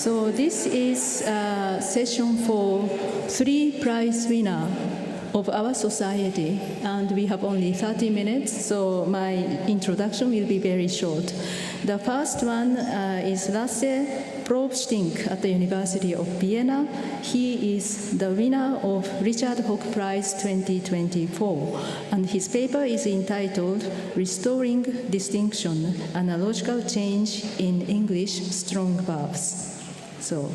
So this is a session for 3 prize winner of our society, and we have only 30 minutes, so my introduction will be very short. The first one is Lasse Pröbsting at the University of Vienna. He is the winner of Richard Hogg Prize 2024, and his paper is entitled Restoring Distinction, Analogical Change in English Strong Verbs. So,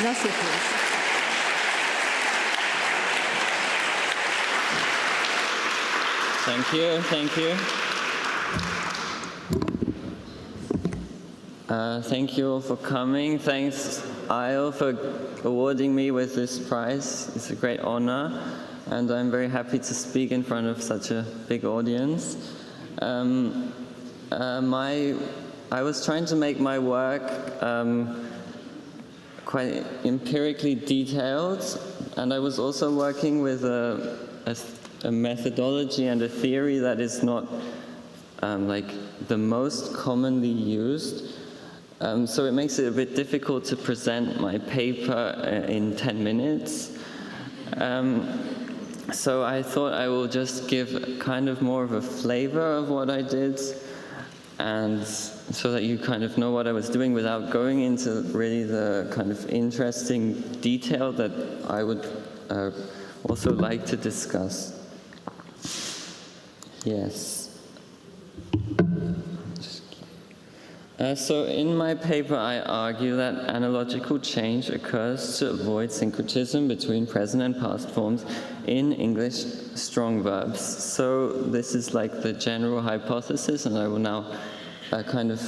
Lasse, please. Thank you. Thank you all for coming. Thanks, Isle, for awarding me with this prize. It's a great honor, and I'm very happy to speak in front of such a big audience. I was trying to make my work quite empirically detailed, and I was also working with a methodology and a theory that is not like the most commonly used. So it makes it a bit difficult to present my paper in 10 minutes. So I thought I will just give kind of more of a flavor of what I did, and so that you kind of know what I was doing without going into really the kind of interesting detail that I would also like to discuss. Yes. So in my paper, I argue that analogical change occurs to avoid syncretism between present and past forms in English strong verbs. So this is like the general hypothesis, and I will now kind of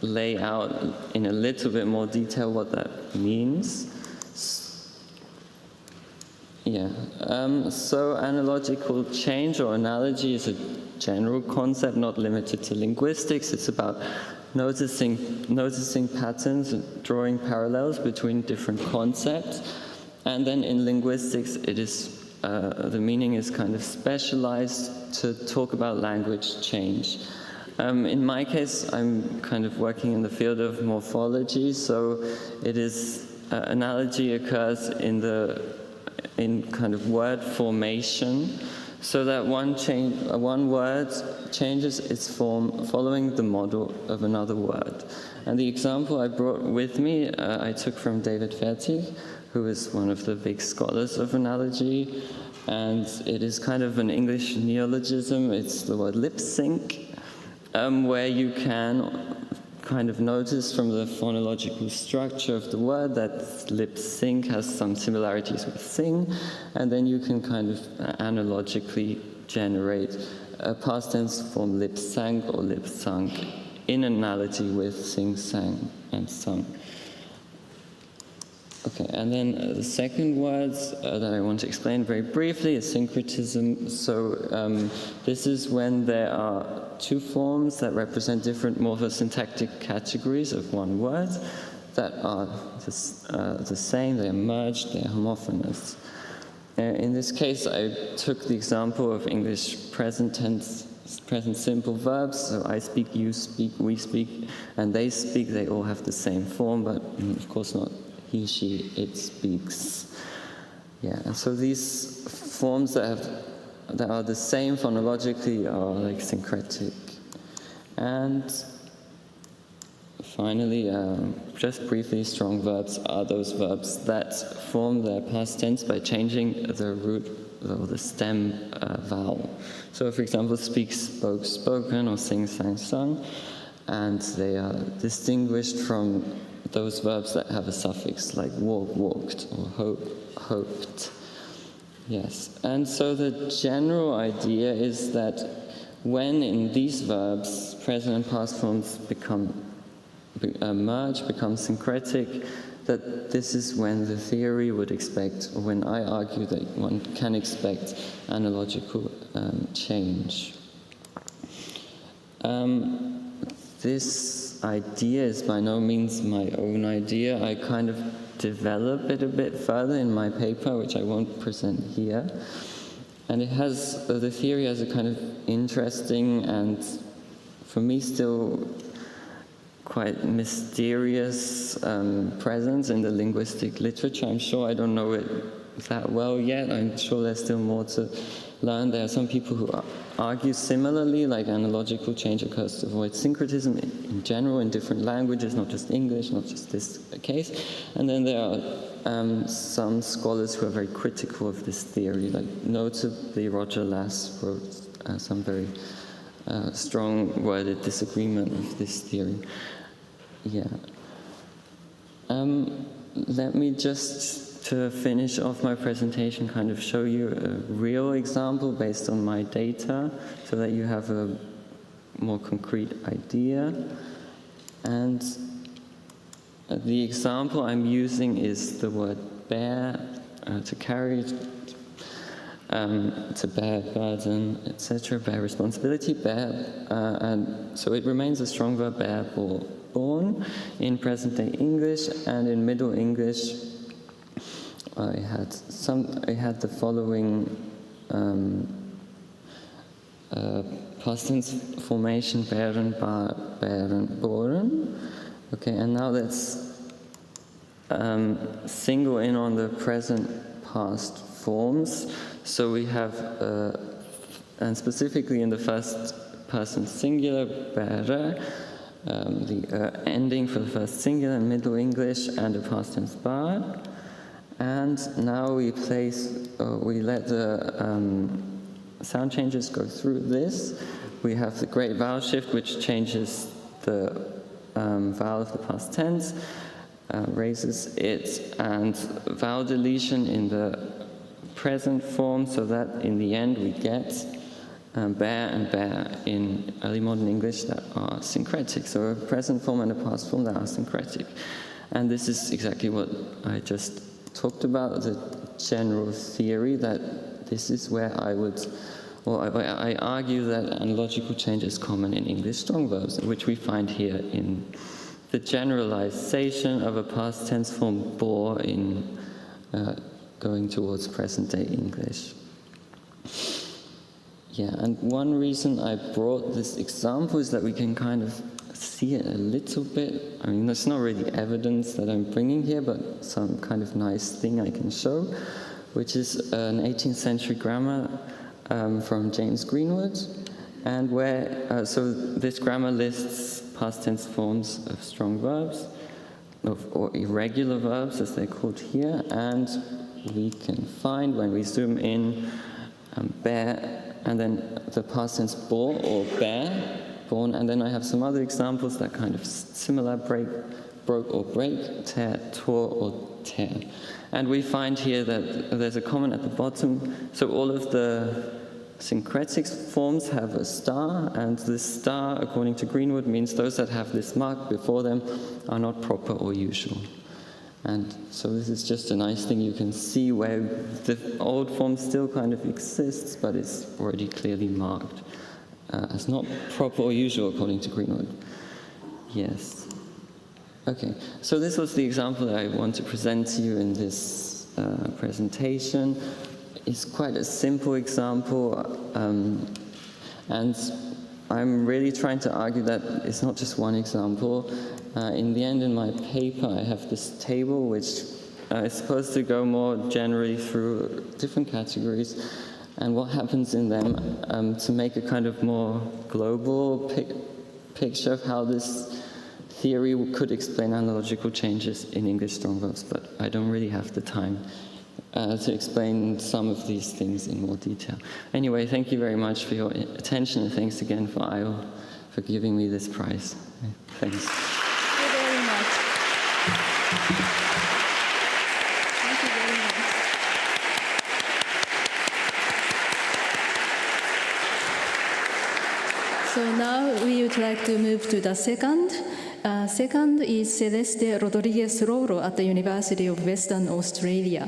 lay out in a little bit more detail what that means. Yeah. So analogical change or analogy is a general concept not limited to linguistics. It's about noticing patterns and drawing parallels between different concepts. And then in linguistics, it is the meaning is kind of specialized to talk about language change. In my case, I'm kind of working in the field of morphology, so it is analogy occurs in kind of word formation, so that one word changes its form following the model of another word. And the example I brought with me, I took from David Fertig, who is one of the big scholars of analogy, and it is kind of an English neologism. It's the word lip sync, where you can kind of notice from the phonological structure of the word that lip sync has some similarities with sing, and then you can kind of analogically generate a past tense form lip sang or lip sung in analogy with sing, sang, and sung. Okay, and then the second words that I want to explain very briefly is syncretism. So this is when there are two forms that represent different morphosyntactic categories of one word that are the same, they are merged, they are homophonous. In this case, I took the example of English present tense, present simple verbs. So I speak, you speak, we speak, and they speak. They all have the same form, but of course not he, she, it speaks. Yeah, and so these forms that are the same phonologically are like syncretic. And finally, just briefly, strong verbs are those verbs that form their past tense by changing the root or the stem vowel. So, for example, speak, spoke, spoken, or sing, sang, sung, and they are distinguished from those verbs that have a suffix like walk, walked, or hope, hoped. Yes, and so the general idea is that when in these verbs present and past forms merge, become syncretic, that this is when the theory would expect, or when I argue that one can expect analogical change. This idea is by no means my own idea. I kind of develop it a bit further in my paper, which I won't present here. And it has, the theory has a kind of interesting and, for me, still quite mysterious presence in the linguistic literature. I'm sure I don't know it that well yet. I'm sure there's still more to learn. There are some people who argue similarly, like analogical change occurs to avoid syncretism in general in different languages, not just English, not just this case. And then there are some scholars who are very critical of this theory, like notably Roger Lasse wrote some very strong worded disagreement of this theory. Yeah. Let me just, to finish off my presentation, kind of show you a real example based on my data so that you have a more concrete idea. And the example I'm using is the word bear, to carry, to bear burden, etc., bear responsibility, bear, and so it remains a strong verb, bear, born, in present-day English, and in Middle English, I had the following past tense formation: bären, bären, boren. Okay, and now let's single in on the present past forms. So we have, and specifically in the first person singular, bäre, the ending for the first singular in Middle English, and the past tense bar. And now we let the sound changes go through this. We have the great vowel shift, which changes the vowel of the past tense, raises it, and vowel deletion in the present form, so that in the end we get bear and bear in early modern English that are syncretic. So a present form and a past form that are syncretic. And this is exactly what I just talked about, the general theory that this is where I argue that analogical change is common in English strong verbs, which we find here in the generalization of a past tense form bore in going towards present-day English. Yeah, and one reason I brought this example is that we can kind of see it a little bit. I mean, that's not really evidence that I'm bringing here, but some kind of nice thing I can show, which is an 18th century grammar from James Greenwood, and where, so this grammar lists past tense forms of strong verbs, or irregular verbs as they're called here, and we can find, when we zoom in, bear, and then the past tense bore or bear, born, and then I have some other examples that kind of similar: break, broke or break, tear, tore or tear. And we find here that there's a comment at the bottom. So all of the syncretic forms have a star, and this star, according to Greenwood, means those that have this mark before them are not proper or usual. And so this is just a nice thing. You can see where the old form still kind of exists, but it's already clearly marked as not proper or usual, according to Greenwood. Yes. Okay, so this was the example that I want to present to you in this presentation. It's quite a simple example, and I'm really trying to argue that it's not just one example. In the end, in my paper, I have this table which is supposed to go more generally through different categories and what happens in them to make a kind of more global picture of how this theory could explain analogical changes in English strong verbs, but I don't really have the time to explain some of these things in more detail. Anyway, thank you very much for your attention, and thanks again for IO for giving me this prize. Thanks. Thank you very much. Thank you very much. So now we would like to move to the second. Second is Celeste Rodríguez Louro at the University of Western Australia.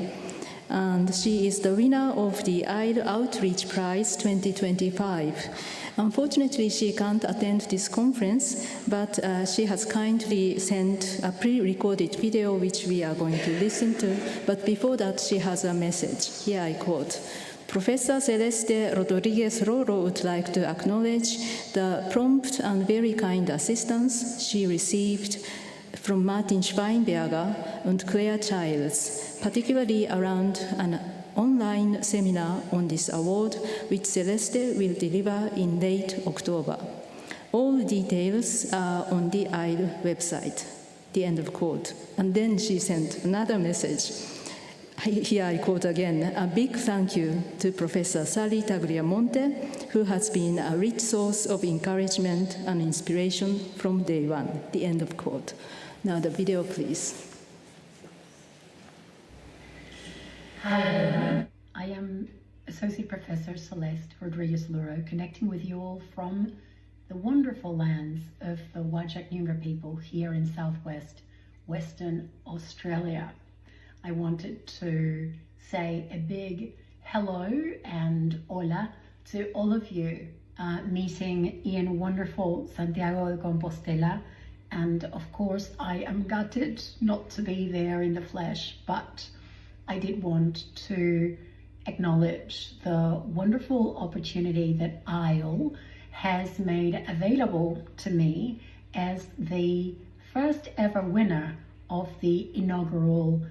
And she is the winner of the IEL Outreach Prize 2025. Unfortunately, she can't attend this conference, but she has kindly sent a pre-recorded video which we are going to listen to. But before that, she has a message. Here I quote. Professor Celeste Rodríguez Louro would like to acknowledge the prompt and very kind assistance she received from Martin Schweinberger and Claire Childs, particularly around an online seminar on this award, which Celeste will deliver in late October. All details are on the ILE website, the end of quote. And then she sent another message. Here I quote again, a big thank you to Professor Sally Tagliamonte, who has been a rich source of encouragement and inspiration from day one, the end of quote. Now the video, please. Hi everyone, I am Associate Professor Celeste Rodríguez Louro, connecting with you all from the wonderful lands of the Whadjuk Noongar people here in southwest Western Australia. I wanted to say a big hello and hola to all of you meeting in wonderful Santiago de Compostela, and of course I am gutted not to be there in the flesh, but I did want to acknowledge the wonderful opportunity that ILE has made available to me as the first ever winner of the inaugural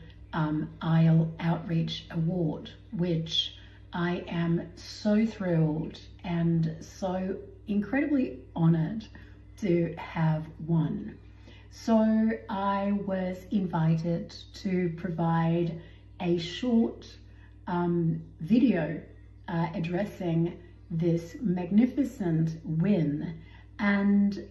ILE Outreach Award, which I am so thrilled and so incredibly honored to have won. So I was invited to provide a short video addressing this magnificent win. And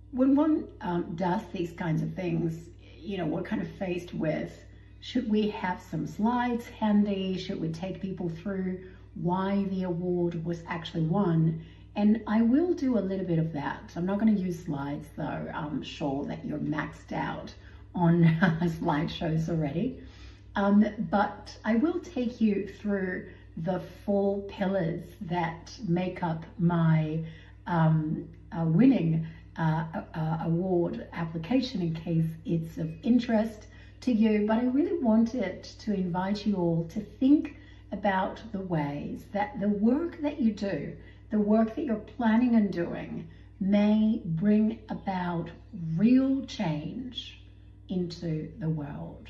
when one does these kinds of things, you know, we're kind of faced with, should we have some slides handy? Should we take people through why the award was actually won? And I will do a little bit of that. I'm not going to use slides though. I'm sure that you're maxed out on slideshows already. But I will take you through the 4 pillars that make up my winning award application, in case it's of interest to you. But I really wanted to invite you all to think about the ways that the work that you do, the work that you're planning on doing, may bring about real change into the world.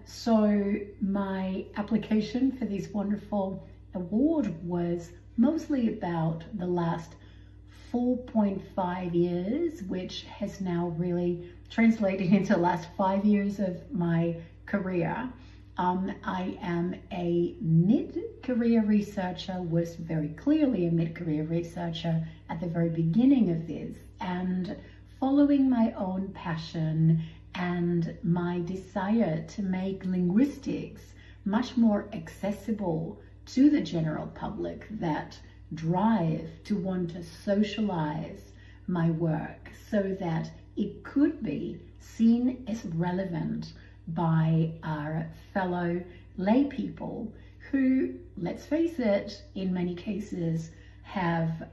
So my application for this wonderful award was mostly about the last 4.5 years, which has now really translated into the last 5 years of my career. I am a mid-career researcher, was very clearly a mid-career researcher at the very beginning of this, and following my own passion and my desire to make linguistics much more accessible to the general public, that drive to want to socialize my work so that it could be seen as relevant by our fellow lay people who, let's face it, in many cases have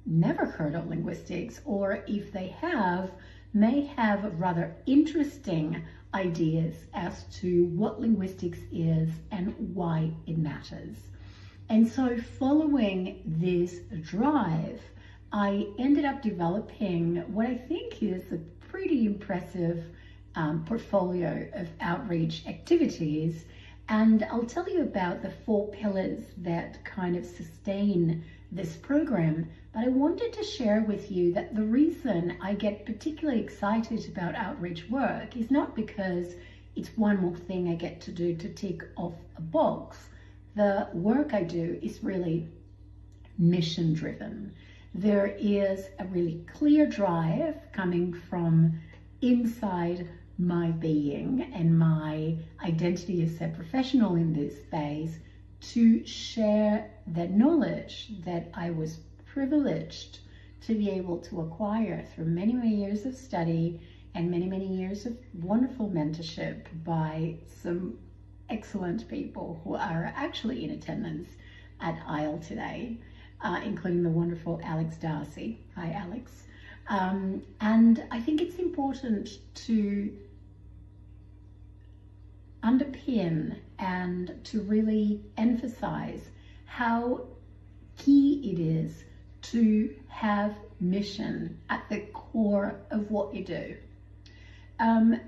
never heard of linguistics, or if they have, may have rather interesting ideas as to what linguistics is and why it matters. And so following this drive, I ended up developing what I think is a pretty impressive portfolio of outreach activities. And I'll tell you about the 4 pillars that kind of sustain this program. But I wanted to share with you that the reason I get particularly excited about outreach work is not because it's one more thing I get to do to tick off a box. The work I do is really mission driven. There is a really clear drive coming from inside my being and my identity as a professional in this space to share that knowledge that I was privileged to be able to acquire through many, many years of study and many, many years of wonderful mentorship by some excellent people who are actually in attendance at ILE today, including the wonderful Alex Darcy. Hi, Alex. And I think it's important to underpin and to really emphasize how key it is to have mission at the core of what you do.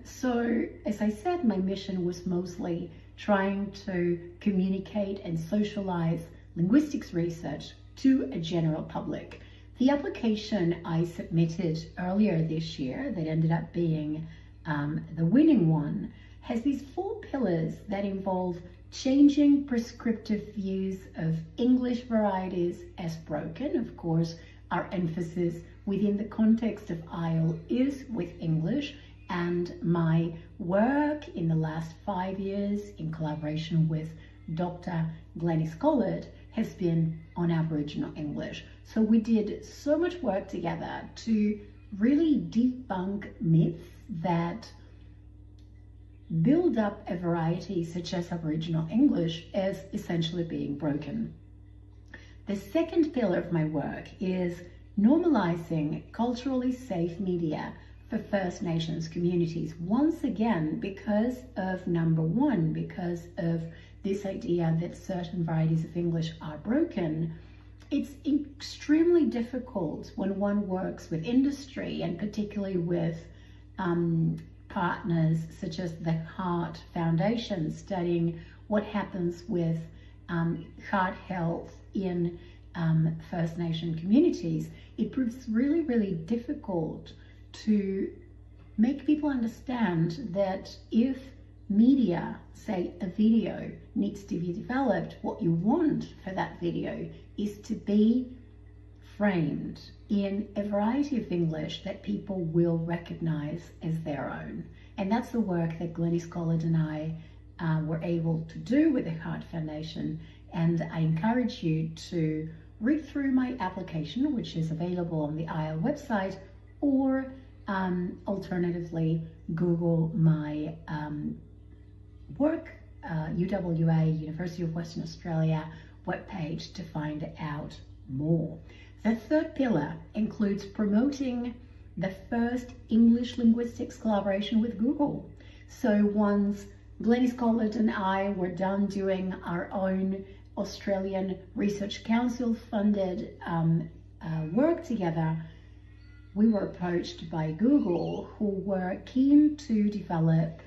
So, as I said, my mission was mostly trying to communicate and socialize linguistics research to a general public. The application I submitted earlier this year, that ended up being the winning one, has these 4 pillars that involve changing prescriptive views of English varieties as broken. Of course, our emphasis within the context of IEL is with English, and my work in the last 5 years in collaboration with Dr. Glenys Collard has been on Aboriginal English. So we did so much work together to really debunk myths that build up a variety such as Aboriginal English as essentially being broken. The second pillar of my work is normalizing culturally safe media for First Nations communities. Once again, because of number one, because of this idea that certain varieties of English are broken, it's extremely difficult when one works with industry, and particularly with partners such as the Heart Foundation, studying what happens with heart health in First Nation communities. It proves really, really difficult to make people understand that if media, say a video, needs to be developed, what you want for that video is to be framed in a variety of English that people will recognize as their own. And that's the work that Glenys Collard and I were able to do with the Heart Foundation. And I encourage you to read through my application, which is available on the IEL website, or alternatively, Google my work, UWA, University of Western Australia webpage to find out more. The third pillar includes promoting the first English linguistics collaboration with Google. So once Glenys Collard and I were done doing our own Australian Research Council funded work together, we were approached by Google, who were keen to develop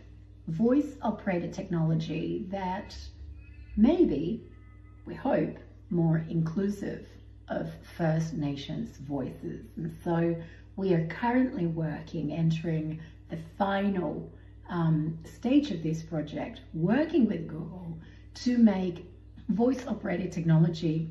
voice-operated technology that may be, we hope, more inclusive of First Nations voices. And so we are currently entering the final stage of this project, working with Google to make voice-operated technology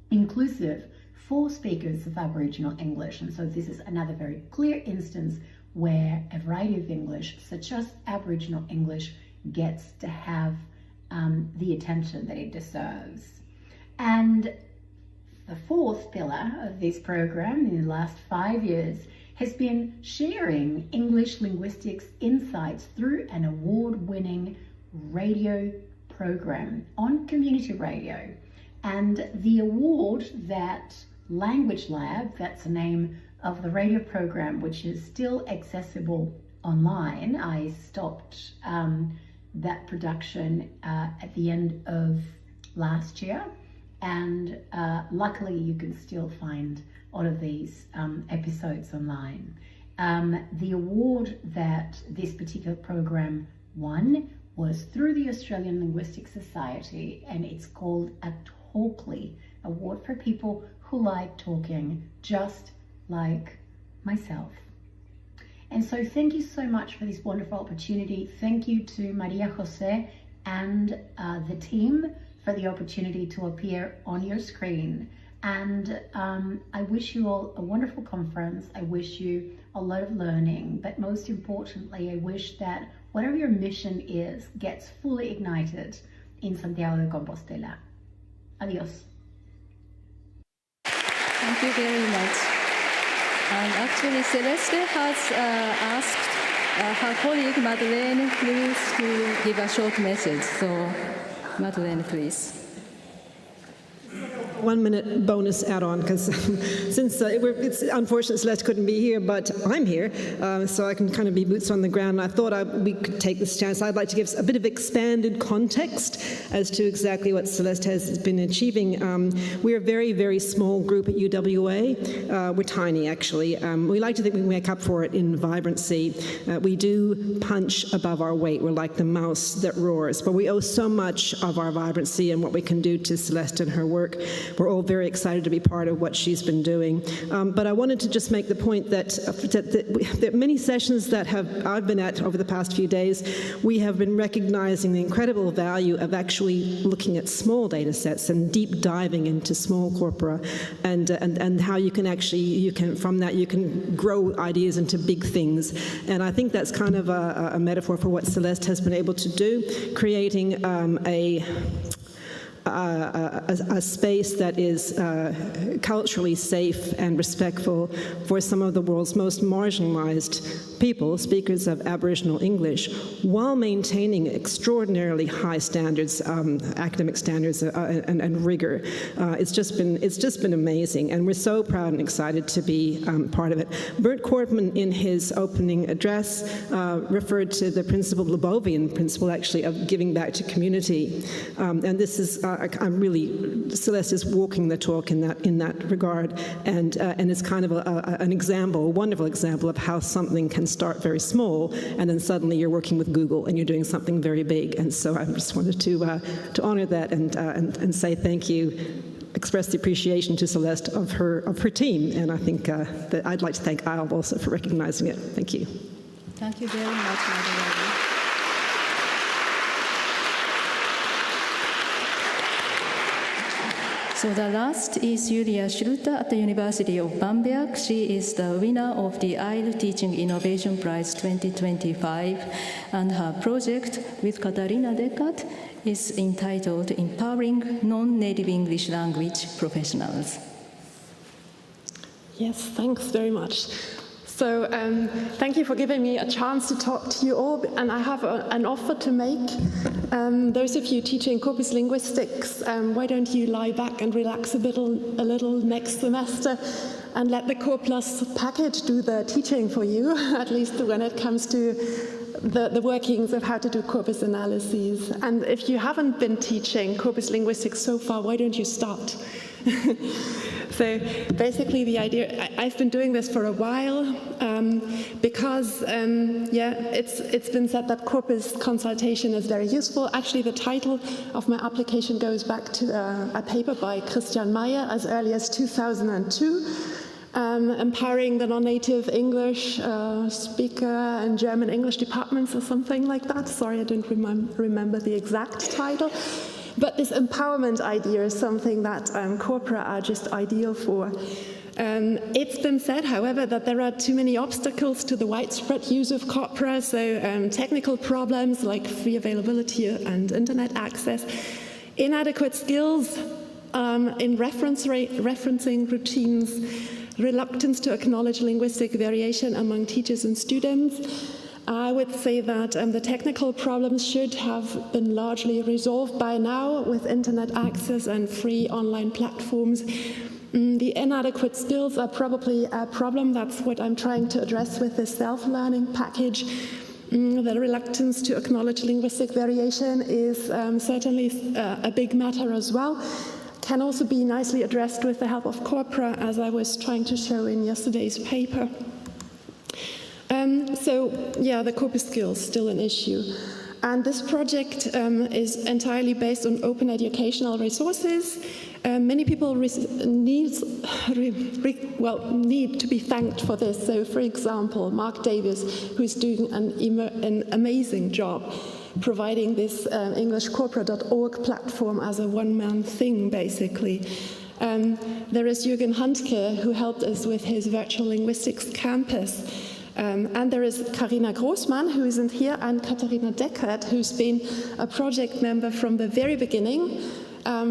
inclusive for speakers of Aboriginal English. And so this is another very clear instance where a variety of English, such as Aboriginal English, gets to have the attention that it deserves. And the fourth pillar of this program in the last 5 years has been sharing English linguistics insights through an award-winning radio program on community radio. And the award that Language Lab, that's the name of the radio program, which is still accessible online. I stopped that production at the end of last year, and luckily you can still find all of these episodes online. The award that this particular program won was through the Australian Linguistic Society, and it's called a Talkly Award for people who like talking, just like myself. And so thank you so much for this wonderful opportunity. Thank you to Maria Jose and the team for the opportunity to appear on your screen. And I wish you all a wonderful conference. I wish you a lot of learning, but most importantly, I wish that whatever your mission is gets fully ignited in Santiago de Compostela. Adios. Thank you very much. Actually, Celeste has asked her colleague Madeleine Louis to give a short message. So, Madeleine, please. 1-minute bonus add-on, because since it's unfortunate Celeste couldn't be here, but I'm here, so I can kind of be boots on the ground. I thought we could take this chance. I'd like to give a bit of expanded context as to exactly what Celeste has been achieving. We're a very, very small group at UWA. We're tiny, actually. We like to think we make up for it in vibrancy. We do punch above our weight. We're like the mouse that roars, but we owe so much of our vibrancy and what we can do to Celeste and her work. We're all very excited to be part of what she's been doing. But I wanted to just make the point that many sessions that I've been at over the past few days, we have been recognizing the incredible value of actually looking at small data sets and deep diving into small corpora, and how you can from that you can grow ideas into big things. And I think that's kind of a metaphor for what Celeste has been able to do, creating a space that is culturally safe and respectful for some of the world's most marginalized people, speakers of Aboriginal English, while maintaining extraordinarily high standards, academic standards, and rigor. It's just been amazing, and we're so proud and excited to be part of it. Bert Kortman, in his opening address, referred to the principle, Lebovian principle, actually, of giving back to community, and this is. I'm really, Celeste is walking the talk in that regard, and it's kind of an example, a wonderful example of how something can start very small, and then suddenly you're working with Google and you're doing something very big. And so I just wanted to honor that and say thank you, express the appreciation to Celeste of her team, and I think that I'd like to thank Isle also for recognizing it. Thank you. Thank you very much, Madam. So the last is Julia Schlüter at the University of Bamberg. She is the winner of the IEL Teaching Innovation Prize 2025, and her project with Katharina Deckert is entitled Empowering Non-Native English Language Professionals. Yes, thanks very much. So thank you for giving me a chance to talk to you all, and I have an offer to make. Those of you teaching corpus linguistics, why don't you lie back and relax a little next semester and let the Core Plus package do the teaching for you, at least when it comes to the workings of how to do corpus analyses. And if you haven't been teaching corpus linguistics so far, why don't you start? So basically the idea, I've been doing this for a while because it's been said that corpus consultation is very useful. Actually, the title of my application goes back to a paper by Christian Meyer as early as 2002, empowering the non-native English speaker and German English departments or something like that. Sorry, I don't remember the exact title. But this empowerment idea is something that corpora are just ideal for. It's been said, however, that there are too many obstacles to the widespread use of corpora, so technical problems like free availability and internet access, inadequate skills in referencing routines, reluctance to acknowledge linguistic variation among teachers and students. I would say that the technical problems should have been largely resolved by now with internet access and free online platforms. The inadequate skills are probably a problem. That's what I'm trying to address with this self-learning package. The reluctance to acknowledge linguistic variation is certainly a big matter as well. Can also be nicely addressed with the help of corpora, as I was trying to show in yesterday's paper. The corpus skills still an issue. And this project is entirely based on open educational resources. Many people need to be thanked for this. So, for example, Mark Davis, who's doing an amazing job providing this englishcorpora.org platform as a one-man thing, basically. There is Jürgen Handke, who helped us with his virtual linguistics campus. And there is Karina Großmann, who isn't here, and Katharina Deckert, who's been a project member from the very beginning,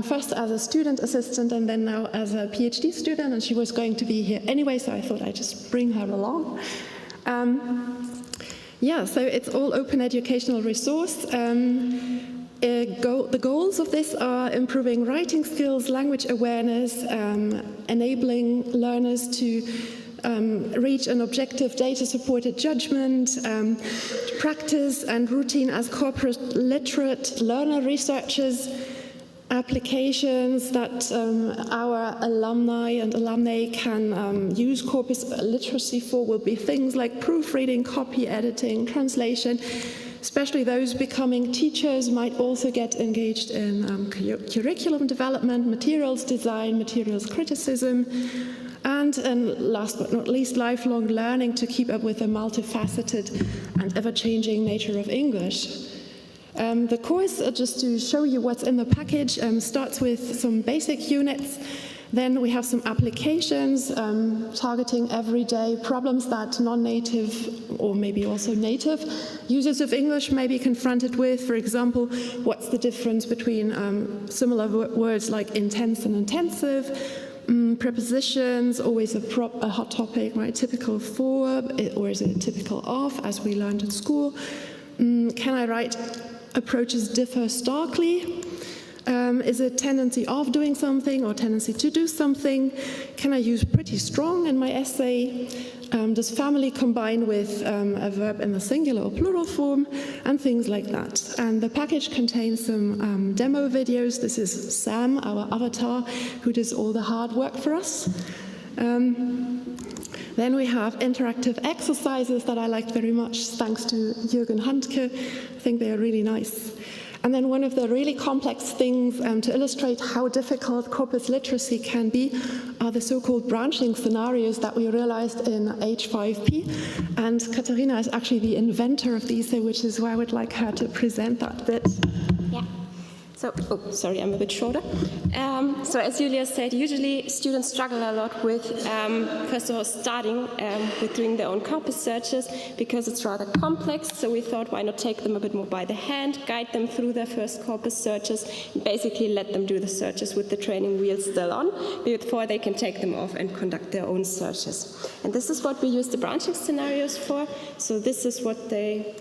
first as a student assistant and then now as a PhD student, and she was going to be here anyway, so I thought I'd just bring her along. So it's all open educational resource. The goals of this are improving writing skills, language awareness, enabling learners to reach an objective data-supported judgment, practice and routine as corporate literate learner researchers, applications that our alumni and alumnae can use corpus literacy for will be things like proofreading, copy editing, translation. Especially those becoming teachers might also get engaged in curriculum development, materials design, materials criticism, and last but not least, lifelong learning to keep up with the multifaceted and ever-changing nature of English. The course, just to show you what's in the package, starts with some basic units. Then we have some applications targeting everyday problems that non-native or maybe also native users of English may be confronted with. For example, what's the difference between similar words like intense and intensive, prepositions, always a hot topic, right? Typical for, or is it typical of, as we learned in school? Can I write approaches differ starkly? Is it tendency of doing something or tendency to do something? Can I use pretty strong in my essay? Does family combine with a verb in the singular or plural form? And things like that. And the package contains some demo videos. This is Sam, our avatar, who does all the hard work for us. Then we have interactive exercises that I liked very much, thanks to Jürgen Handke. I think they are really nice. And then one of the really complex things to illustrate how difficult corpus literacy can be are the so-called branching scenarios that we realized in H5P. And Katharina is actually the inventor of these, which is why I would like her to present that bit. Yeah. So, sorry, I'm a bit shorter. So as Julia said, usually students struggle a lot with, first of all, starting with doing their own corpus searches because it's rather complex. So we thought, why not take them a bit more by the hand, guide them through their first corpus searches, and basically let them do the searches with the training wheels still on before they can take them off and conduct their own searches. And this is what we use the branching scenarios for. So this is what they,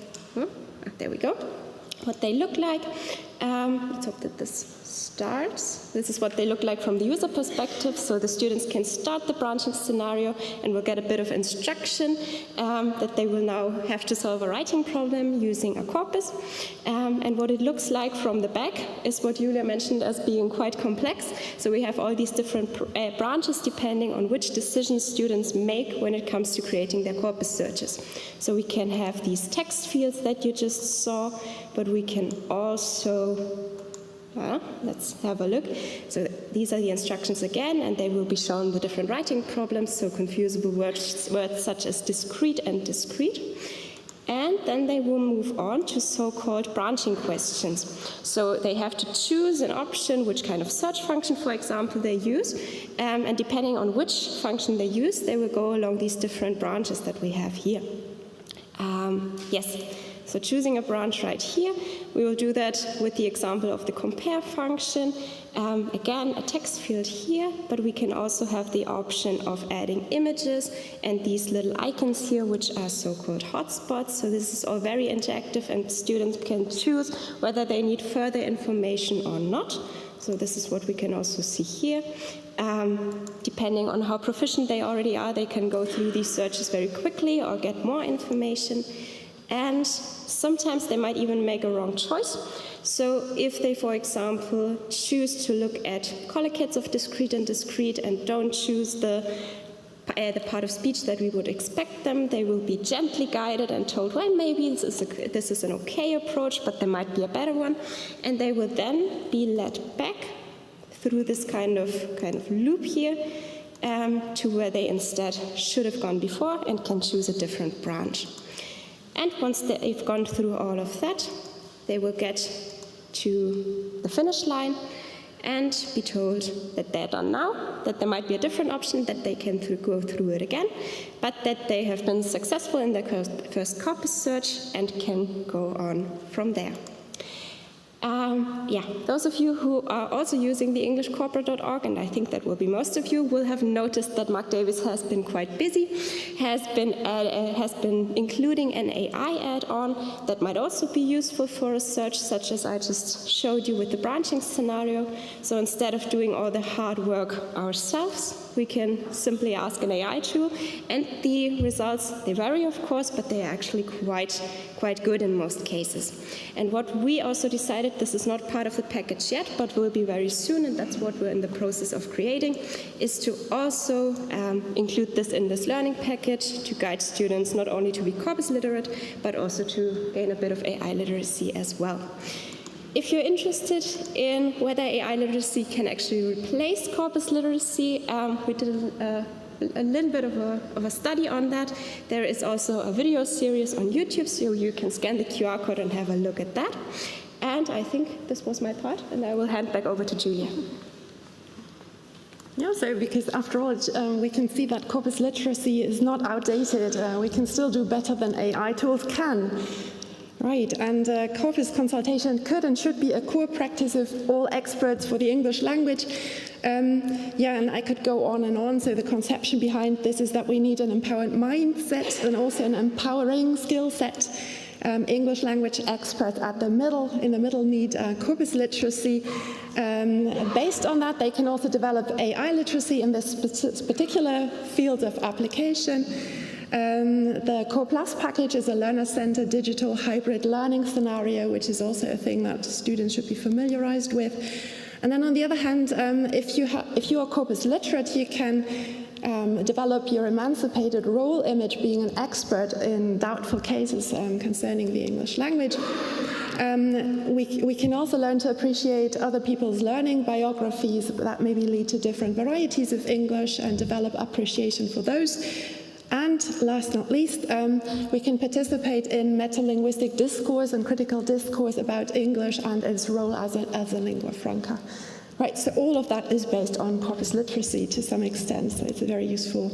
there we go, what they look like. Let's hope that this starts. This is what they look like from the user perspective. So the students can start the branching scenario and will get a bit of instruction that they will now have to solve a writing problem using a corpus. And what it looks like from the back is what Julia mentioned as being quite complex. So we have all these different branches depending on which decisions students make when it comes to creating their corpus searches. So we can have these text fields that you just saw, but we can also, let's have a look. So these are the instructions again, and they will be shown the different writing problems, so confusable words such as discrete and discrete. And then they will move on to so-called branching questions. So they have to choose an option, which kind of search function, for example, they use. And depending on which function they use, they will go along these different branches that we have here. Yes. So choosing a branch right here, we will do that with the example of the compare function. Again, a text field here, but we can also have the option of adding images and these little icons here, which are so-called hotspots. So this is all very interactive, and students can choose whether they need further information or not. So this is what we can also see here. Depending on how proficient they already are, they can go through these searches very quickly or get more information. And sometimes they might even make a wrong choice. So if they, for example, choose to look at collocates of discrete and don't choose the part of speech that we would expect them, they will be gently guided and told, well, maybe this is an okay approach, but there might be a better one. And they will then be led back through this kind of loop here to where they instead should have gone before and can choose a different branch. And once they've gone through all of that, they will get to the finish line and be told that they're done now, that there might be a different option, that they can go through it again, but that they have been successful in their first corpus search and can go on from there. Yeah, those of you who are also using the EnglishCorporate.org, and I think that will be most of you, will have noticed that Mark Davis has been quite busy, has been including an AI add-on that might also be useful for research, such as I just showed you with the branching scenario. So instead of doing all the hard work ourselves, we can simply ask an AI tool, and the results, they vary of course, but they are actually quite good in most cases. And what we also decided, this is not part of the package yet, but will be very soon, and that's what we're in the process of creating, is to also include this in this learning package to guide students not only to be corpus literate, but also to gain a bit of AI literacy as well. If you're interested in whether AI literacy can actually replace corpus literacy, we did a little bit of a study on that. There is also a video series on YouTube, so you can scan the QR code and have a look at that. And I think this was my part, and I will hand back over to Julia. Yeah, so because after all, we can see that corpus literacy is not outdated. We can still do better than AI tools can. Right, and corpus consultation could and should be a core practice of all experts for the English language. Yeah, and I could go on and on. So the conception behind this is that we need an empowered mindset and also an empowering skill set. English language experts in the middle need corpus literacy. Based on that, they can also develop AI literacy in this particular field of application. The Core Plus package is a learner-centered digital hybrid learning scenario, which is also a thing that students should be familiarized with. And then on the other hand, if you are corpus literate, you can develop your emancipated role image being an expert in doubtful cases concerning the English language. We can also learn to appreciate other people's learning biographies that maybe lead to different varieties of English and develop appreciation for those. And last not least, we can participate in metalinguistic discourse and critical discourse about English and its role as a lingua franca. Right, so all of that is based on corpus literacy to some extent, so it's a very useful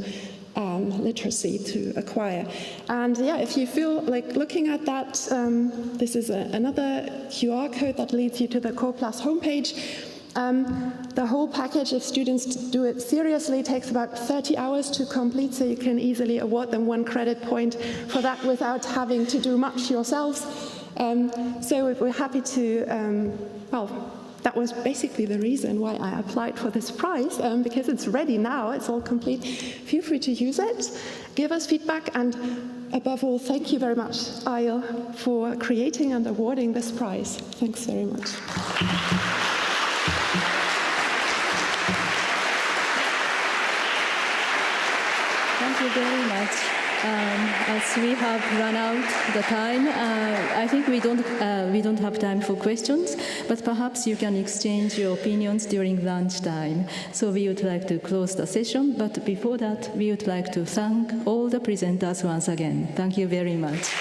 literacy to acquire. And yeah, if you feel like looking at that, this is another QR code that leads you to the Core Plus homepage. The whole package, if students do it seriously, takes about 30 hours to complete, so you can easily award them 1 credit point for that without having to do much yourselves. So we're happy to, well, that was basically the reason why I applied for this prize, because it's ready now, it's all complete. Feel free to use it, give us feedback, and above all, thank you very much, Ayel, for creating and awarding this prize. Thanks very much. Thank you very much. As we have run out the time, I think we don't have time for questions, but perhaps you can exchange your opinions during lunchtime. So we would like to close the session, but before that, we would like to thank all the presenters once again. Thank you very much.